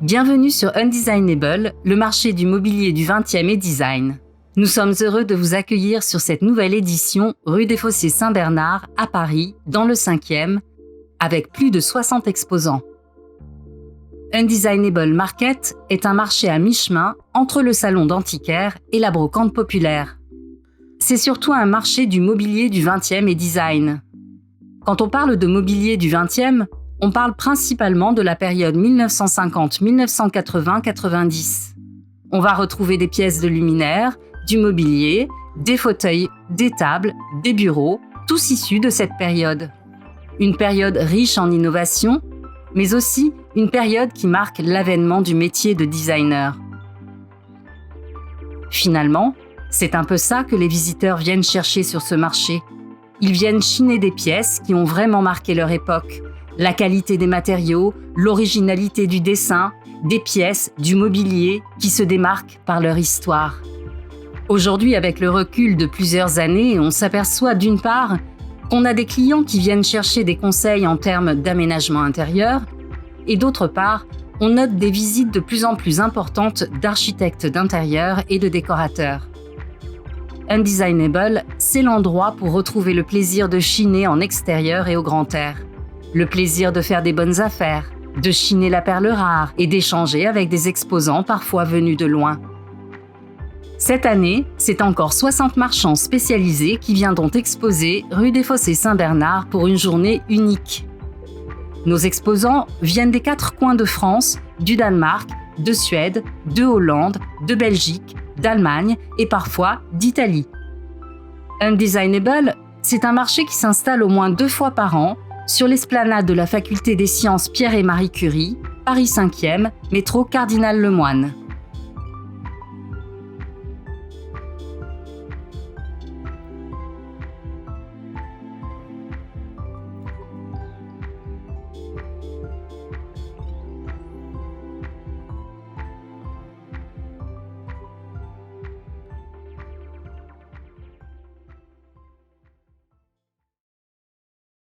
Bienvenue sur Undesignable, le marché du mobilier du 20e et design. Nous sommes heureux de vous accueillir sur cette nouvelle édition rue des Fossés Saint-Bernard à Paris, dans le 5e, avec plus de 60 exposants. Undesignable Market est un marché à mi-chemin entre le salon d'antiquaire et la brocante populaire. C'est surtout un marché du mobilier du 20e et design. Quand on parle de mobilier du 20e, on parle principalement de la période 1950-1980-90. On va retrouver des pièces de luminaires, du mobilier, des fauteuils, des tables, des bureaux, tous issus de cette période. Une période riche en innovation, mais aussi une période qui marque l'avènement du métier de designer. Finalement, c'est un peu ça que les visiteurs viennent chercher sur ce marché. Ils viennent chiner des pièces qui ont vraiment marqué leur époque. La qualité des matériaux, l'originalité du dessin, des pièces, du mobilier qui se démarquent par leur histoire. Aujourd'hui, avec le recul de plusieurs années, on s'aperçoit d'une part qu'on a des clients qui viennent chercher des conseils en termes d'aménagement intérieur, et d'autre part, on note des visites de plus en plus importantes d'architectes d'intérieur et de décorateurs. Undesignable, c'est l'endroit pour retrouver le plaisir de chiner en extérieur et au grand air. Le plaisir de faire des bonnes affaires, de chiner la perle rare et d'échanger avec des exposants parfois venus de loin. Cette année, c'est encore 60 marchands spécialisés qui viendront exposer rue des Fossés Saint-Bernard pour une journée unique. Nos exposants viennent des 4 coins de France, du Danemark, de Suède, de Hollande, de Belgique, d'Allemagne et parfois d'Italie. Undesignable, c'est un marché qui s'installe au moins 2 fois par an sur l'esplanade de la Faculté des Sciences Pierre et Marie Curie, Paris 5e, métro Cardinal Lemoine.